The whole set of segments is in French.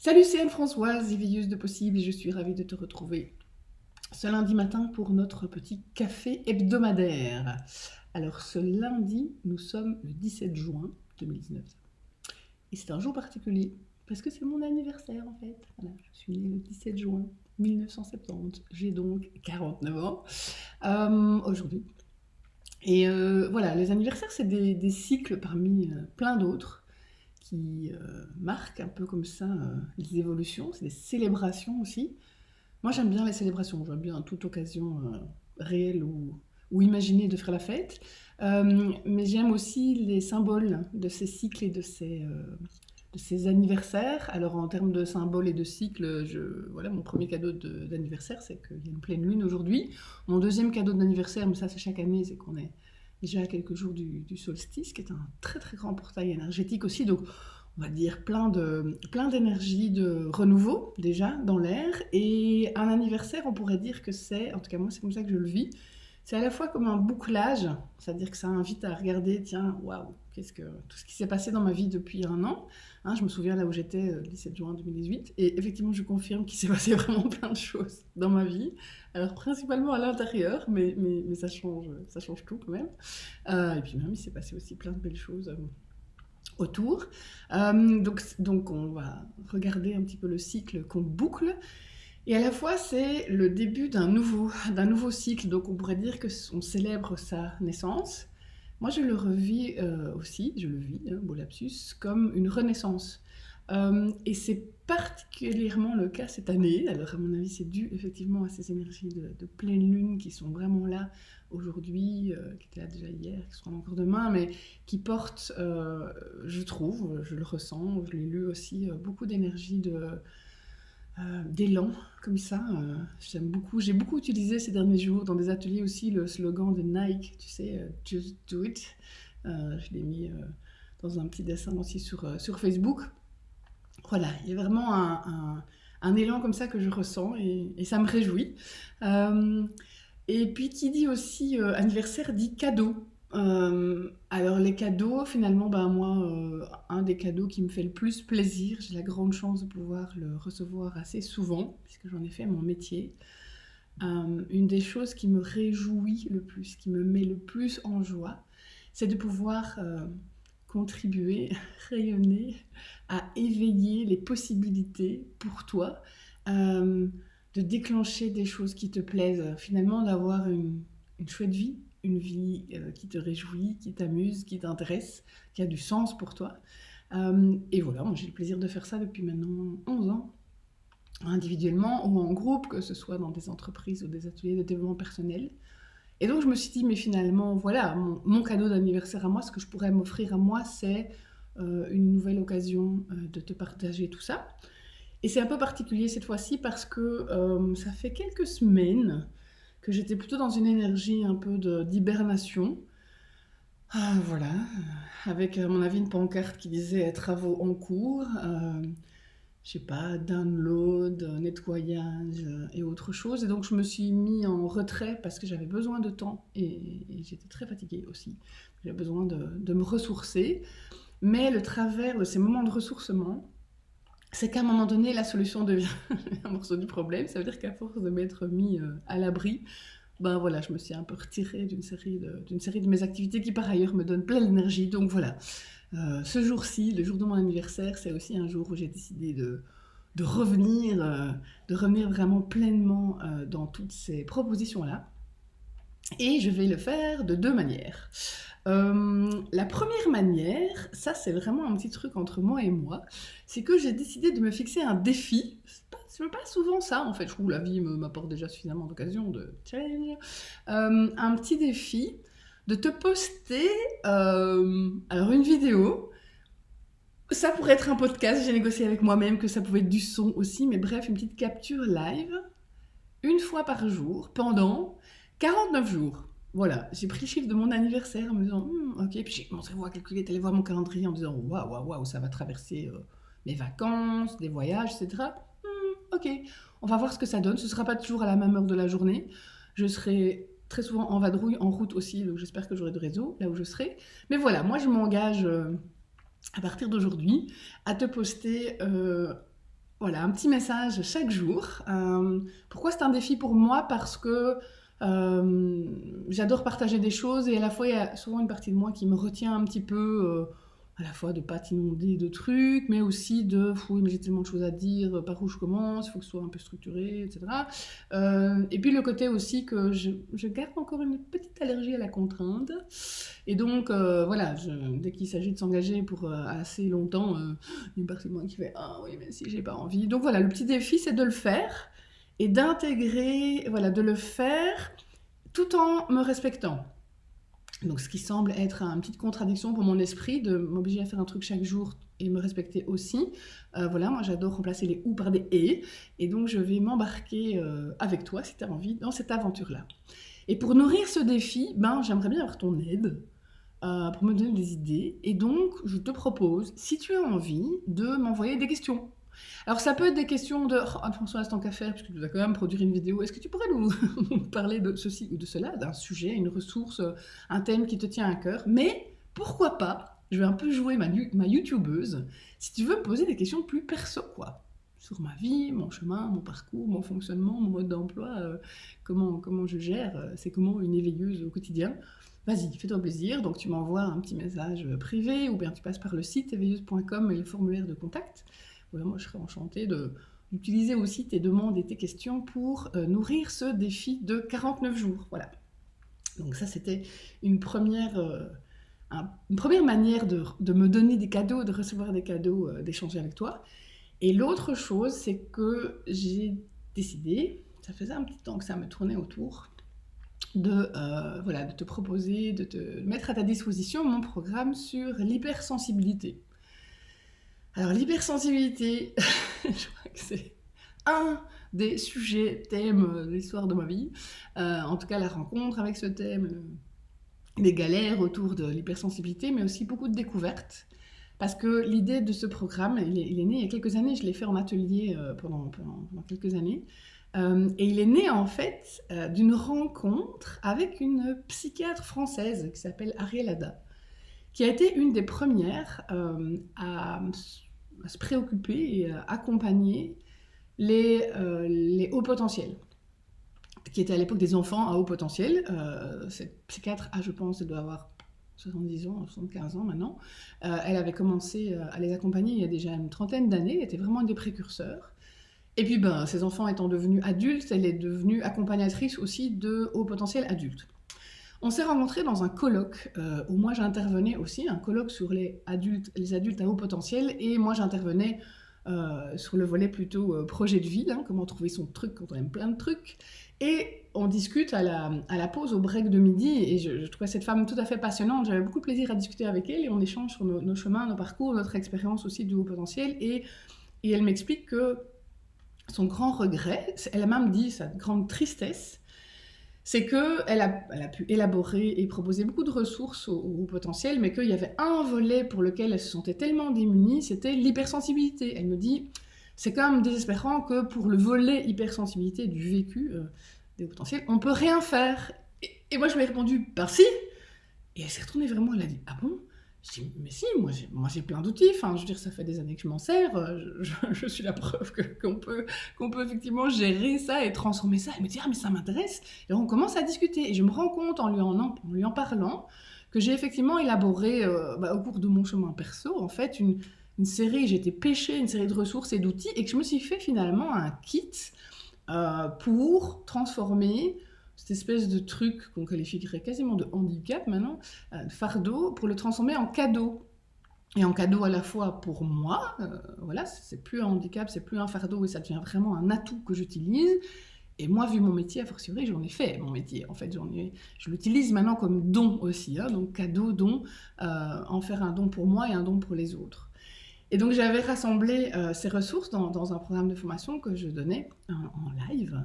Salut, c'est Anne-Françoise, éveilleuse de possible, et je suis ravie de te retrouver ce lundi matin pour notre petit café hebdomadaire. Alors, ce lundi, nous sommes le 17 juin 2019. Et c'est un jour particulier, parce que c'est mon anniversaire en fait. Voilà, je suis née le 17 juin 1970. J'ai donc 49 ans aujourd'hui. Et voilà, les anniversaires, c'est des cycles parmi plein d'autres qui marquent un peu comme ça les évolutions. C'est des célébrations aussi. Moi, j'aime bien les célébrations. J'aime bien toute occasion réelle ou imaginée de faire la fête. Mais j'aime aussi les symboles de ces cycles et de ces anniversaires. Alors, en termes de symboles et de cycles, voilà, mon premier cadeau d'anniversaire, c'est qu'il y a une pleine lune aujourd'hui. Mon deuxième cadeau d'anniversaire, mais ça, c'est chaque année, c'est qu'on est déjà à quelques jours du solstice, qui est un très très grand portail énergétique aussi. Donc, on va dire plein d'énergie de renouveau déjà dans l'air. Et un anniversaire, on pourrait dire que c'est, en tout cas moi c'est comme ça que je le vis, c'est à la fois comme un bouclage, c'est-à-dire que ça invite à regarder, tiens, waouh, qu'est-ce que tout ce qui s'est passé dans ma vie depuis un an. Hein, je me souviens là où j'étais le 17 juin 2018, et effectivement je confirme qu'il s'est passé vraiment plein de choses dans ma vie. Alors principalement à l'intérieur, mais ça change tout quand même. Et puis même il s'est passé aussi plein de belles choses autour. Donc on va regarder un petit peu le cycle qu'on boucle. Et à la fois, c'est le début d'un nouveau cycle. Donc on pourrait dire qu'on célèbre sa naissance. Moi, je le revis aussi, je le vis, hein, beau lapsus, comme une renaissance. Et c'est particulièrement le cas cette année. Alors, à mon avis, c'est dû effectivement à ces énergies de pleine lune qui sont vraiment là aujourd'hui, qui étaient là déjà hier, qui seront encore demain, mais qui portent, je trouve, je le ressens, je l'ai lu aussi, beaucoup d'énergie d'élan comme ça. J'aime beaucoup, j'ai beaucoup utilisé ces derniers jours dans des ateliers aussi le slogan de Nike, tu sais, Just Do It. Je l'ai mis dans un petit dessin aussi sur Facebook. Voilà, il y a vraiment un élan comme ça que je ressens et ça me réjouit. Euh, et puis qui dit aussi anniversaire dit cadeau. Alors les cadeaux, finalement, ben moi, un des cadeaux qui me fait le plus plaisir, j'ai la grande chance de pouvoir le recevoir assez souvent, puisque j'en ai fait mon métier. Une des choses qui me réjouit le plus, qui me met le plus en joie, c'est de pouvoir contribuer, rayonner, à éveiller les possibilités pour toi, euh, de déclencher des choses qui te plaisent, finalement d'avoir une chouette vie, une vie qui te réjouit, qui t'amuse, qui t'intéresse, qui a du sens pour toi. Et voilà, moi j'ai le plaisir de faire ça depuis maintenant 11 ans, individuellement ou en groupe, que ce soit dans des entreprises ou des ateliers de développement personnel. Et donc je me suis dit, mais finalement, voilà, mon cadeau d'anniversaire à moi, ce que je pourrais m'offrir à moi, c'est une nouvelle occasion de te partager tout ça. Et c'est un peu particulier cette fois-ci parce que ça fait quelques semaines que j'étais plutôt dans une énergie un peu d'hibernation. Ah, voilà, avec à mon avis une pancarte qui disait travaux en cours, je sais pas, download, nettoyage et autre chose. Et donc je me suis mis en retrait parce que j'avais besoin de temps et j'étais très fatiguée aussi. J'avais besoin de me ressourcer. Mais le travers de ces moments de ressourcement, c'est qu'à un moment donné, la solution devient un morceau du problème. Ça veut dire qu'à force de m'être mis à l'abri, ben voilà, je me suis un peu retirée d'une série de mes activités qui par ailleurs me donnent plein d'énergie. Donc voilà, ce jour-ci, le jour de mon anniversaire, c'est aussi un jour où j'ai décidé de revenir, de revenir vraiment pleinement dans toutes ces propositions-là. Et je vais le faire de deux manières. La première manière, ça c'est vraiment un petit truc entre moi et moi, c'est que j'ai décidé de me fixer un défi. C'est pas souvent ça en fait, je trouve que la vie m'apporte déjà suffisamment d'occasions de challenge. Un petit défi de te poster alors une vidéo. Ça pourrait être un podcast, j'ai négocié avec moi-même que ça pouvait être du son aussi, mais bref, une petite capture live une fois par jour pendant 49 jours. Voilà, j'ai pris le chiffre de mon anniversaire en me disant, ok, puis j'ai commencé à calculer, allé voir mon calendrier en me disant, waouh, waouh, waouh, ça va traverser mes vacances, des voyages, etc. Ok, on va voir ce que ça donne. Ce ne sera pas toujours à la même heure de la journée. Je serai très souvent en vadrouille, en route aussi, donc j'espère que j'aurai du réseau là où je serai. Mais voilà, moi je m'engage à partir d'aujourd'hui à te poster voilà, un petit message chaque jour. Pourquoi c'est un défi pour moi? Parce que j'adore partager des choses et à la fois il y a souvent une partie de moi qui me retient un petit peu, à la fois de pas t'inonder de trucs, mais aussi de oui, mais j'ai tellement de choses à dire, par où je commence, il faut que ce soit un peu structuré, etc. Et puis le côté aussi que je garde encore une petite allergie à la contrainte. Et donc voilà, dès qu'il s'agit de s'engager pour assez longtemps, une partie de moi qui fait ah oui, mais si j'ai pas envie. Donc voilà, le petit défi c'est de le faire et d'intégrer, voilà, de le faire tout en me respectant. Donc ce qui semble être une petite contradiction pour mon esprit, de m'obliger à faire un truc chaque jour et me respecter aussi. Voilà, moi j'adore remplacer les ou par des et donc je vais m'embarquer avec toi, si tu as envie, dans cette aventure-là. Et pour nourrir ce défi, ben, j'aimerais bien avoir ton aide pour me donner des idées. Et donc, je te propose, si tu as envie, de m'envoyer des questions. Alors, ça peut être des questions de François, tant qu'à faire, puisque tu vas quand même produire une vidéo, est-ce que tu pourrais nous parler de ceci ou de cela, d'un sujet, une ressource, un thème qui te tient à cœur? Mais pourquoi pas, je vais un peu jouer ma youtubeuse, si tu veux me poser des questions plus perso, quoi. Sur ma vie, mon chemin, mon parcours, mon fonctionnement, mon mode d'emploi, comment je gère, c'est comment une éveilleuse au quotidien. Vas-y, fais-toi plaisir. Donc tu m'envoies un petit message privé ou bien tu passes par le site éveilleuse.com et le formulaire de contact. Voilà, moi je serais enchantée d'utiliser aussi tes demandes et tes questions pour nourrir ce défi de 49 jours. Voilà. Donc ça c'était une première manière de me donner des cadeaux, de recevoir des cadeaux, d'échanger avec toi. Et l'autre chose, c'est que j'ai décidé, ça faisait un petit temps que ça me tournait autour, voilà, de te proposer, de te mettre à ta disposition mon programme sur l'hypersensibilité. Alors l'hypersensibilité, je crois que c'est un des sujets, thèmes de l'histoire de ma vie. En tout cas, la rencontre avec ce thème, des galères autour de l'hypersensibilité, mais aussi beaucoup de découvertes. Parce que l'idée de ce programme, il est né il y a quelques années, je l'ai fait en atelier pendant quelques années. Et il est né en fait d'une rencontre avec une psychiatre française qui s'appelle Ariel Ada, qui a été une des premières à se préoccuper et à accompagner les hauts potentiels, qui étaient à l'époque des enfants à haut potentiel. Cette psychiatre, je pense, elle doit avoir 70 ans, 75 ans maintenant. Elle avait commencé à les accompagner il y a déjà une trentaine d'années, elle était vraiment une des précurseurs. Et puis, ses enfants étant devenus adultes, elle est devenue accompagnatrice aussi de hauts potentiels adultes. On s'est rencontrés dans un colloque où moi j'intervenais aussi, un colloque sur les adultes à haut potentiel, et moi j'intervenais sur le volet plutôt projet de vie, comment trouver son truc quand on aime plein de trucs. Et on discute à la pause, au break de midi, et je trouvais cette femme tout à fait passionnante. J'avais beaucoup de plaisir à discuter avec elle, et on échange sur nos chemins, nos parcours, notre expérience aussi du haut potentiel. Et elle m'explique que son grand regret, elle a même dit sa grande tristesse, c'est qu'elle a pu élaborer et proposer beaucoup de ressources au potentiel, mais qu'il y avait un volet pour lequel elle se sentait tellement démunie, c'était l'hypersensibilité. Elle me dit, c'est quand même désespérant que pour le volet hypersensibilité du vécu des hauts potentiels, on ne peut rien faire. Et moi je lui ai répondu, si. Et elle s'est retournée vers moi, elle a dit, ah bon? Je dis, mais si, moi j'ai plein d'outils, enfin, je veux dire, ça fait des années que je m'en sers, je suis la preuve qu'on peut effectivement gérer ça et transformer ça. Elle me dit, mais ça m'intéresse. Et on commence à discuter, et je me rends compte en lui en parlant, que j'ai effectivement élaboré, au cours de mon chemin perso, en fait, une série, j'étais pêchée, une série de ressources et d'outils, et que je me suis fait finalement un kit pour transformer cette espèce de truc qu'on qualifierait quasiment de handicap maintenant, de fardeau, pour le transformer en cadeau. Et en cadeau à la fois pour moi, voilà, c'est plus un handicap, c'est plus un fardeau, et ça devient vraiment un atout que j'utilise. Et moi, vu mon métier, a fortiori, j'en ai fait mon métier. En fait, je l'utilise maintenant comme don aussi, donc cadeau, don, en faire un don pour moi et un don pour les autres. Et donc j'avais rassemblé ces ressources dans un programme de formation que je donnais en live.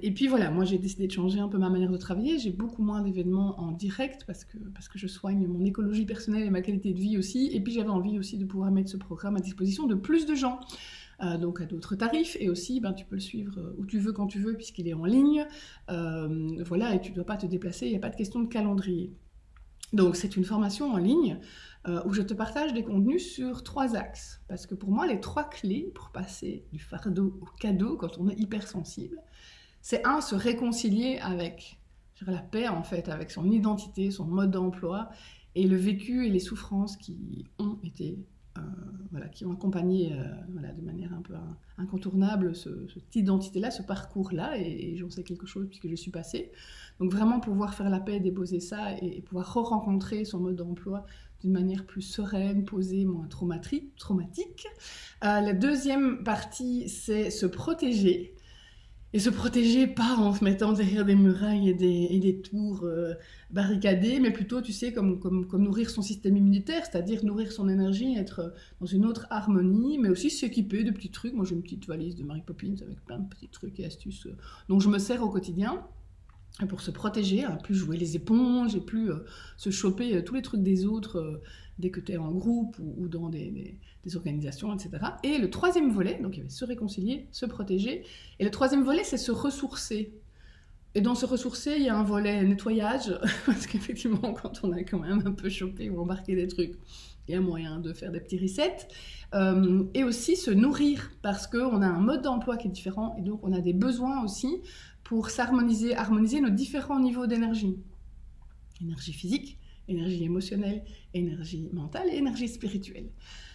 Et puis voilà, moi j'ai décidé de changer un peu ma manière de travailler. J'ai beaucoup moins d'événements en direct parce que je soigne mon écologie personnelle et ma qualité de vie aussi. Et puis j'avais envie aussi de pouvoir mettre ce programme à disposition de plus de gens. Donc à d'autres tarifs, et aussi tu peux le suivre où tu veux, quand tu veux, puisqu'il est en ligne. Voilà, et tu ne dois pas te déplacer, il n'y a pas de question de calendrier. Donc c'est une formation en ligne où je te partage des contenus sur 3 axes. Parce que pour moi, les 3 clés pour passer du fardeau au cadeau quand on est hypersensible, c'est se réconcilier avec la paix en fait, avec son identité, son mode d'emploi et le vécu et les souffrances qui ont été qui ont accompagné de manière un peu incontournable cette identité-là, ce parcours-là, et j'en sais quelque chose puisque je suis passée. Donc vraiment pouvoir faire la paix, déposer ça et pouvoir re-rencontrer son mode d'emploi d'une manière plus sereine, posée, moins traumatique. La deuxième partie, c'est se protéger. Et se protéger pas en se mettant derrière des murailles et des tours barricadées, mais plutôt, tu sais, comme nourrir son système immunitaire, c'est-à-dire nourrir son énergie, être dans une autre harmonie, mais aussi s'équiper de petits trucs. Moi, j'ai une petite valise de Mary Poppins avec plein de petits trucs et astuces dont je me sers au quotidien pour se protéger, plus jouer les éponges et plus se choper tous les trucs des autres dès que tu es en groupe ou dans des organisations, etc. Et le troisième volet, donc il y avait se réconcilier, se protéger, et le troisième volet, c'est se ressourcer. Et dans se ressourcer, il y a un volet nettoyage, parce qu'effectivement, quand on a quand même un peu chopé ou embarqué des trucs, il y a moyen de faire des petits resets. Et aussi se nourrir, parce qu'on a un mode d'emploi qui est différent, et donc on a des besoins aussi pour harmoniser nos différents niveaux d'énergie. Énergie physique, énergie émotionnelle, énergie mentale et énergie spirituelle.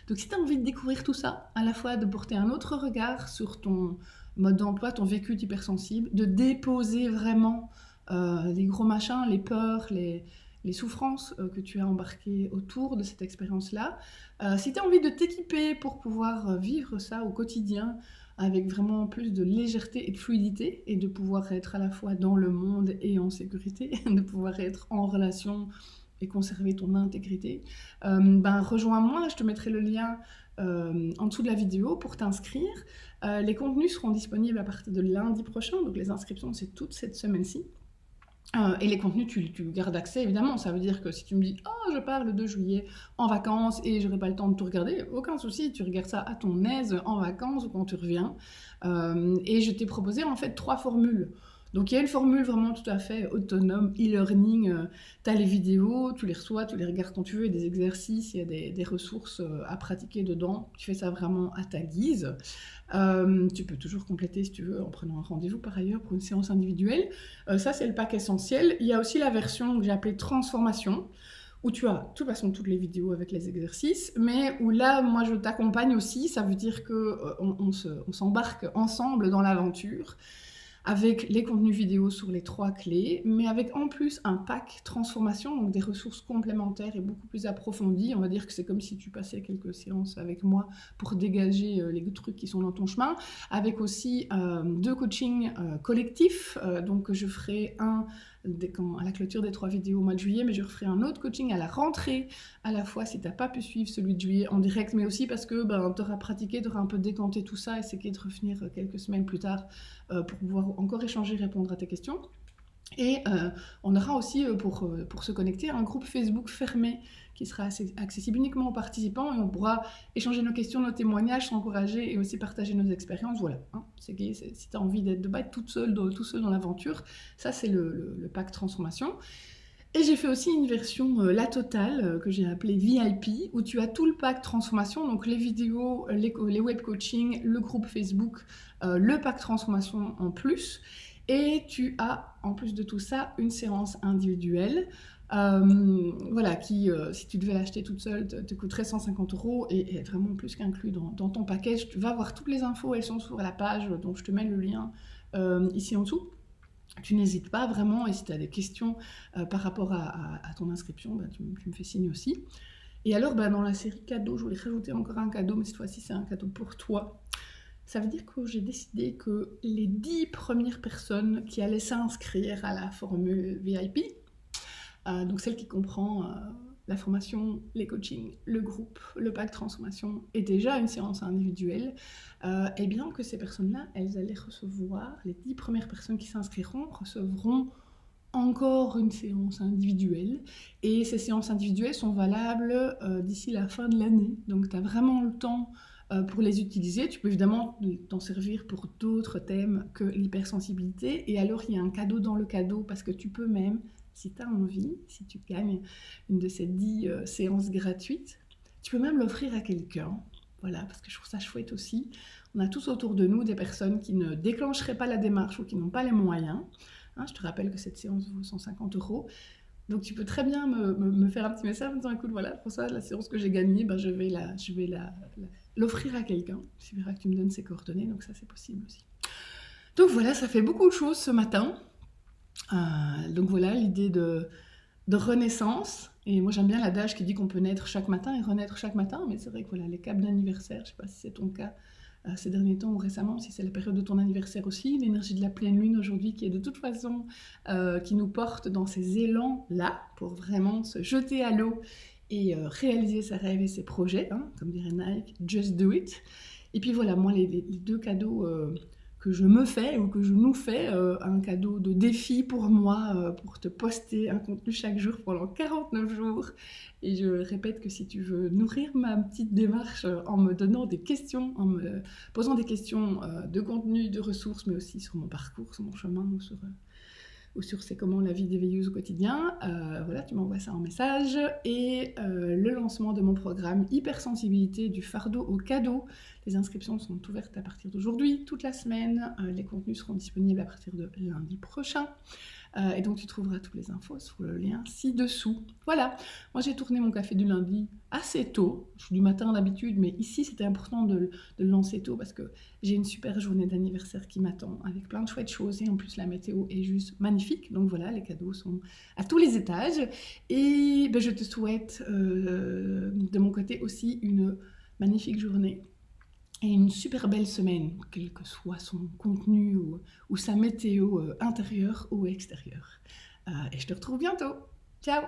Donc si tu as envie de découvrir tout ça, à la fois de porter un autre regard sur ton mode d'emploi, ton vécu hypersensible, de déposer vraiment les gros machins, les peurs, les souffrances que tu as embarquées autour de cette expérience-là. Si tu as envie de t'équiper pour pouvoir vivre ça au quotidien avec vraiment plus de légèreté et de fluidité, et de pouvoir être à la fois dans le monde et en sécurité, de pouvoir être en relation et conserver ton intégrité, rejoins-moi, je te mettrai le lien en dessous de la vidéo pour t'inscrire. Les contenus seront disponibles à partir de lundi prochain, donc les inscriptions c'est toute cette semaine-ci. Et les contenus, tu gardes accès, évidemment. Ça veut dire que si tu me dis « Oh, je pars le 2 juillet en vacances et j'aurai pas le temps de tout regarder », aucun souci, tu regardes ça à ton aise en vacances ou quand tu reviens. Et je t'ai proposé en fait 3 formules. Donc il y a une formule vraiment tout à fait autonome, e-learning, tu as les vidéos, tu les reçois, tu les regardes quand tu veux, il y a des exercices, il y a des ressources à pratiquer dedans, tu fais ça vraiment à ta guise. Tu peux toujours compléter si tu veux en prenant un rendez-vous par ailleurs pour une séance individuelle. Ça c'est le pack essentiel. Il y a aussi la version que j'ai appelée transformation, où tu as de toute façon toutes les vidéos avec les exercices, mais où là, moi, je t'accompagne aussi. Ça veut dire qu'on s'embarque ensemble dans l'aventure, avec les contenus vidéo sur les 3 clés, mais avec en plus un pack transformation, donc des ressources complémentaires et beaucoup plus approfondies. On va dire que c'est comme si tu passais quelques séances avec moi pour dégager les trucs qui sont dans ton chemin, avec aussi 2 coachings collectifs. Donc je ferai un à la clôture des 3 vidéos au mois de juillet, mais je referai un autre coaching à la rentrée, à la fois si tu n'as pas pu suivre celui de juillet en direct, mais aussi parce que tu auras pratiqué, tu auras un peu décanté tout ça, essayer de revenir quelques semaines plus tard pour pouvoir encore échanger, répondre à tes questions. Et on aura aussi, pour se connecter, un groupe Facebook fermé qui sera accessible uniquement aux participants, et on pourra échanger nos questions, nos témoignages, s'encourager et aussi partager nos expériences. Voilà, hein, si tu as envie de pas être tout seul dans l'aventure, ça c'est le pack transformation. Et j'ai fait aussi une version la totale que j'ai appelée VIP, où tu as tout le pack transformation, donc les vidéos, les web coachings, le groupe Facebook, le pack transformation en plus. Et tu as, en plus de tout ça, une séance individuelle, qui, si tu devais l'acheter toute seule, te coûterait 150 € et est vraiment plus qu'inclus dans ton package. Tu vas voir toutes les infos, elles sont sur la page, donc je te mets le lien ici en dessous. Tu n'hésites pas vraiment, et si tu as des questions par rapport à ton inscription, tu me fais signe aussi. Et alors, dans la série cadeaux, je voulais rajouter encore un cadeau, mais cette fois-ci, c'est un cadeau pour toi. Ça veut dire que j'ai décidé que les 10 premières personnes qui allaient s'inscrire à la formule VIP, donc celle qui comprend la formation, les coachings, le groupe, le pack transformation et déjà une séance individuelle, et bien que ces personnes-là, elles allaient recevoir, les 10 premières personnes qui s'inscriront recevront encore une séance individuelle, et ces séances individuelles sont valables d'ici la fin de l'année, donc tu as vraiment le temps pour les utiliser. Tu peux évidemment t'en servir pour d'autres thèmes que l'hypersensibilité, et alors il y a un cadeau dans le cadeau, parce que tu peux même si tu as envie, si tu gagnes une de ces 10 séances gratuites, tu peux même l'offrir à quelqu'un. Voilà, parce que je trouve ça chouette aussi. On a tous autour de nous des personnes qui ne déclencheraient pas la démarche ou qui n'ont pas les moyens. Hein, je te rappelle que cette séance vaut 150 €. Donc tu peux très bien me faire un petit message en me disant écoute, voilà, pour ça, la séance que j'ai gagnée, ben, je vais l'offrir à quelqu'un. Il suffira que tu me donnes ses coordonnées, donc ça c'est possible aussi. Donc voilà, ça fait beaucoup de choses ce matin. Donc voilà, l'idée de renaissance. Et moi j'aime bien l'adage qui dit qu'on peut naître chaque matin et renaître chaque matin, mais c'est vrai que voilà, les caps d'anniversaire, je ne sais pas si c'est ton cas ces derniers temps ou récemment, si c'est la période de ton anniversaire aussi, l'énergie de la pleine lune aujourd'hui qui est de toute façon qui nous porte dans ces élans-là pour vraiment se jeter à l'eau et réaliser ses rêves et ses projets, hein, comme dirait Nike, just do it. Et puis voilà, moi les 2 cadeaux que je me fais ou que je nous fais, un cadeau de défi pour moi, pour te poster un contenu chaque jour pendant 49 jours. Et je répète que si tu veux nourrir ma petite démarche en me donnant des questions, en me posant des questions de contenu, de ressources, mais aussi sur mon parcours, sur mon chemin ou sur c'est comment la vie d'éveilleuse au quotidien, voilà, tu m'envoies ça en message. Et le lancement de mon programme Hypersensibilité du fardeau au cadeau. Les inscriptions sont ouvertes à partir d'aujourd'hui, toute la semaine. Les contenus seront disponibles à partir de lundi prochain. Et donc tu trouveras toutes les infos sur le lien ci-dessous. Voilà, moi j'ai tourné mon café du lundi assez tôt. Je suis du matin d'habitude, mais ici c'était important de le lancer tôt parce que j'ai une super journée d'anniversaire qui m'attend avec plein de chouettes choses et en plus la météo est juste magnifique. Donc voilà, les cadeaux sont à tous les étages. Et ben, je te souhaite de mon côté aussi une magnifique journée et une super belle semaine, quel que soit son contenu ou sa météo intérieure ou extérieure. Et je te retrouve bientôt. Ciao!